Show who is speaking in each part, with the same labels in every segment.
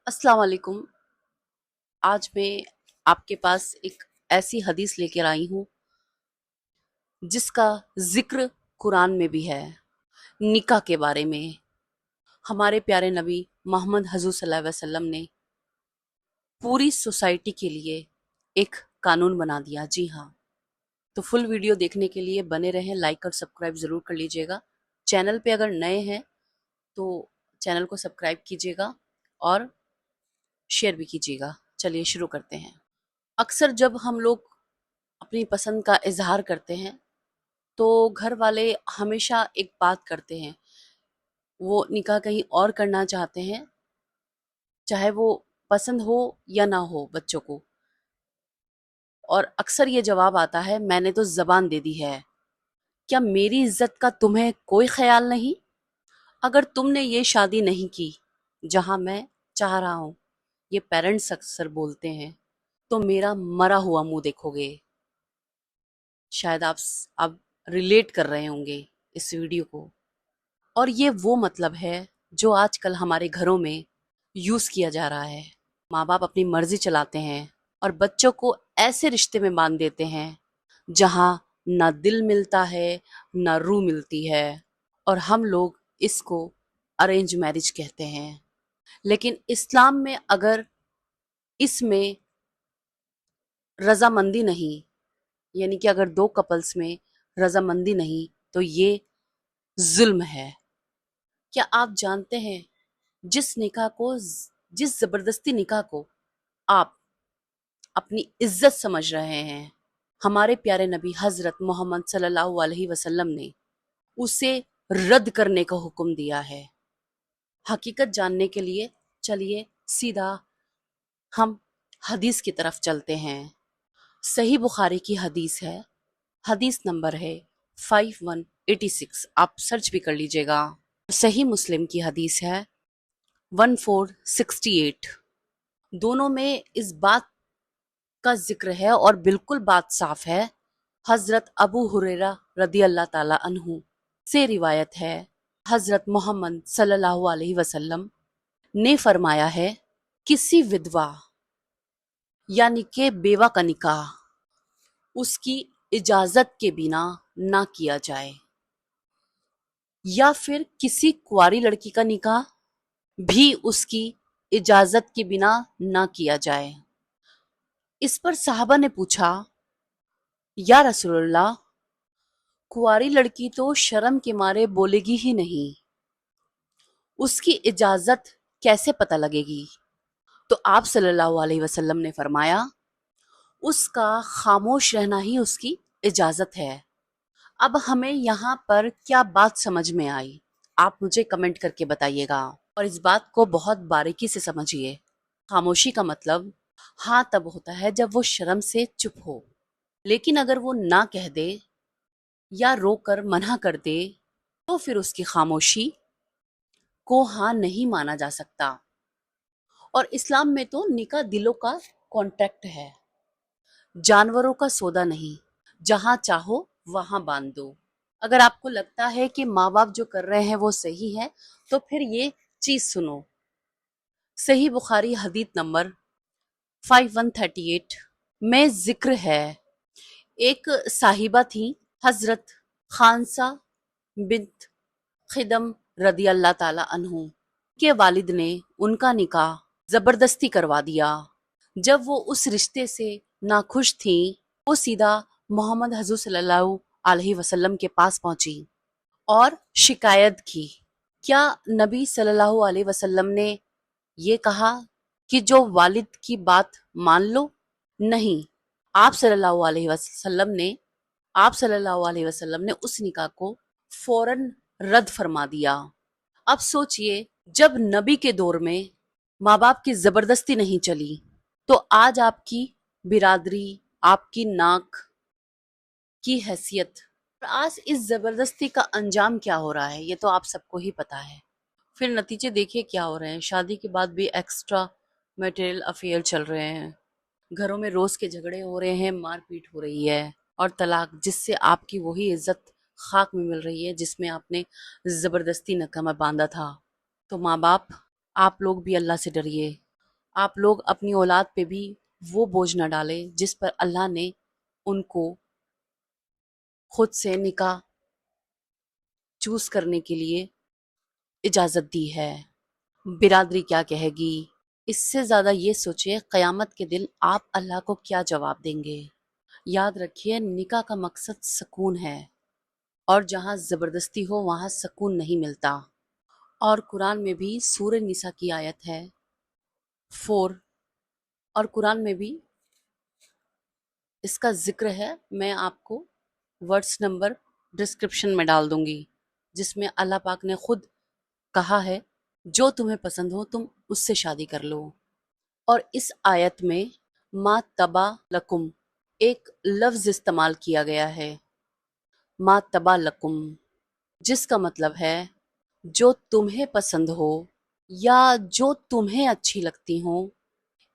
Speaker 1: अस्सलाम वालेकुम। आज मैं आपके पास एक ऐसी हदीस लेकर आई हूँ जिसका जिक्र कुरान में भी है। निकाह के बारे में हमारे प्यारे नबी मोहम्मद हजूर सल्लल्लाहु अलैहि वसल्लम ने पूरी सोसाइटी के लिए एक कानून बना दिया। जी हाँ, तो फुल वीडियो देखने के लिए बने रहें, लाइक और सब्सक्राइब ज़रूर कर लीजिएगा। चैनल पे अगर नए हैं तो चैनल को सब्सक्राइब कीजिएगा और शेयर भी कीजिएगा। चलिए शुरू करते हैं। अक्सर जब हम लोग अपनी पसंद का इजहार करते हैं तो घर वाले हमेशा एक बात करते हैं, वो निकाह कहीं और करना चाहते हैं, चाहे वो पसंद हो या ना हो बच्चों को। और अक्सर ये जवाब आता है, मैंने तो जबान दे दी है। क्या मेरी इज्जत का तुम्हें कोई ख्याल नहीं? अगर तुमने ये शादी नहीं की जहां मैं चाह रहा हूं, ये पेरेंट्स अक्सर बोलते हैं, तो मेरा मरा हुआ मुंह देखोगे। शायद आप रिलेट कर रहे होंगे इस वीडियो को। और ये वो मतलब है जो आजकल हमारे घरों में यूज किया जा रहा है। माँ बाप अपनी मर्जी चलाते हैं और बच्चों को ऐसे रिश्ते में बांध देते हैं जहाँ ना दिल मिलता है ना रूह मिलती है। और हम लोग इसको अरेंज मैरिज कहते हैं। लेकिन इस्लाम में अगर इसमें रजामंदी नहीं, यानी कि अगर दो कपल्स में रजामंदी नहीं, तो ये जुल्म है। क्या आप जानते हैं, जिस निकाह को, जिस जबरदस्ती निकाह को आप अपनी इज्जत समझ रहे हैं, हमारे प्यारे नबी हजरत मोहम्मद सल्लल्लाहु अलैहि वसल्लम ने उसे रद्द करने का हुक्म दिया है। हकीकत जानने के लिए चलिए सीधा हम हदीस की तरफ चलते हैं। सही बुखारी की हदीस है, हदीस नंबर है 5186, आप सर्च भी कर लीजिएगा। सही मुस्लिम की हदीस है 1468। दोनों में इस बात का जिक्र है और बिल्कुल बात साफ है। हजरत अबू हुरैरा रदी अल्लाह ताला अन्हु से रिवायत है, हजरत मोहम्मद सल्लल्लाहु अलैहि वसल्लम ने फरमाया है, किसी विधवा यानी के बेवा का निकाह उसकी इजाजत के बिना ना किया जाए, या फिर किसी कुंवारी लड़की का निकाह भी उसकी इजाजत के बिना ना किया जाए। इस पर साहबा ने पूछा, या रसूलल्लाह, कुंवारी लड़की तो शर्म के मारे बोलेगी ही नहीं, उसकी इजाजत कैसे पता लगेगी? तो आप सल्लल्लाहु अलैहि वसल्लम ने फरमाया, उसका खामोश रहना ही उसकी इजाजत है। अब हमें यहाँ पर क्या बात समझ में आई, आप मुझे कमेंट करके बताइएगा। और इस बात को बहुत बारीकी से समझिए। खामोशी का मतलब हाँ तब होता है जब वो शर्म से चुप हो, लेकिन अगर वो ना कह दे या रोकर मना कर दे तो फिर उसकी खामोशी को हाँ नहीं माना जा सकता। और इस्लाम में तो निकाह दिलों का कॉन्ट्रैक्ट है, जानवरों का सौदा नहीं, जहां चाहो वहां बांध दो। अगर आपको लगता है कि माँ बाप जो कर रहे हैं वो सही है, तो फिर ये चीज सुनो। सही बुखारी हदीस नंबर 5138 में जिक्र है, एक साहिबा थी, हजरत खानसा बिन्त खिदम रदी अल्लाह ताला अन्हु के वालिद ने उनका निकाह जबरदस्ती करवा दिया। जब वो उस रिश्ते से नाखुश थी, वो सीधा मोहम्मद हजूर सल्लल्लाहु अलैहि वसल्लम के पास पहुंची और शिकायत की। क्या नबी सल्लल्लाहु अलैहि वसल्लम ने ये कहा कि जो वालिद की बात मान लो? नहीं, आप सल्लल्लाहु अलैहि वसल्लम ने आप सल्लल्लाहु अलैहि वसल्लम ने उस निकाह को फौरन रद्द फरमा दिया। अब सोचिए, जब नबी के दौर में माँ बाप की जबरदस्ती नहीं चली, तो आज आपकी बिरादरी, आपकी नाक की हैसियत, और आज इस जबरदस्ती का अंजाम क्या हो रहा है, ये तो आप सबको ही पता है। फिर नतीजे देखिए क्या हो रहे हैं। शादी के बाद भी एक्स्ट्रा मटेरियल अफेयर चल रहे हैं, घरों में रोज के झगड़े हो रहे हैं, मारपीट हो रही है और तलाक, जिससे आपकी वही इज्जत खाक में मिल रही है जिसमें आपने जबरदस्ती नकामा बांधा था। तो माँ बाप, आप लोग भी अल्लाह से डरिए آپ لوگ اپنی اولاد پہ بھی وہ بوجھ نہ ڈالیں جس پر اللہ نے ان کو خود سے نکاح چوز کرنے کے لیے اجازت دی ہے۔ برادری کیا کہے گی؟ اس سے زیادہ یہ سوچے قیامت کے دن آپ اللہ کو کیا جواب دیں گے۔ یاد رکھیے نکاح کا مقصد سکون ہے، اور جہاں زبردستی ہو وہاں سکون نہیں ملتا۔ اور قرآن میں بھی سورہ نساء کی آیت ہے 4، اور قرآن میں بھی اس کا ذکر ہے، میں آپ کو ورڈز نمبر ڈسکرپشن میں ڈال دوں گی، جس میں اللہ پاک نے خود کہا ہے جو تمہیں پسند ہو تم اس سے شادی کر لو۔ اور اس آیت میں ما تبا لکم ایک لفظ استعمال کیا گیا ہے، ما تبا لکم، جس کا مطلب ہے جو تمہیں پسند ہو یا جو تمہیں اچھی لگتی ہوں۔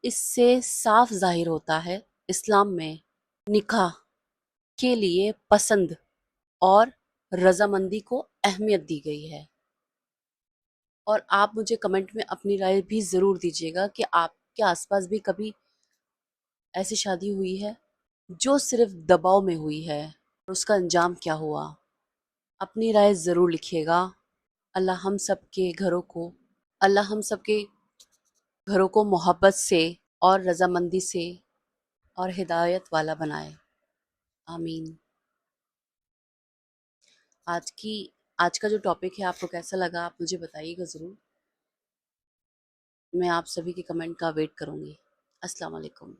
Speaker 1: اس سے صاف ظاہر ہوتا ہے اسلام میں نکاح کے لیے پسند اور رضامندی کو اہمیت دی گئی ہے۔ اور آپ مجھے کمنٹ میں اپنی رائے بھی ضرور دیجیے گا کہ آپ کے آس پاس بھی کبھی ایسی شادی ہوئی ہے جو صرف دباؤ میں ہوئی ہے، اور اس کا انجام کیا ہوا؟ اپنی رائے ضرور لکھیے گا۔ اللہ ہم سب کے گھروں کو محبت سے اور رضامندی سے اور ہدایت والا بنائے، آمین۔ آج کا جو ٹاپک ہے آپ کو کیسا لگا آپ مجھے بتائیے گا ضرور، میں آپ سبھی کے کمنٹ کا ویٹ کروں گی۔ السلام علیکم۔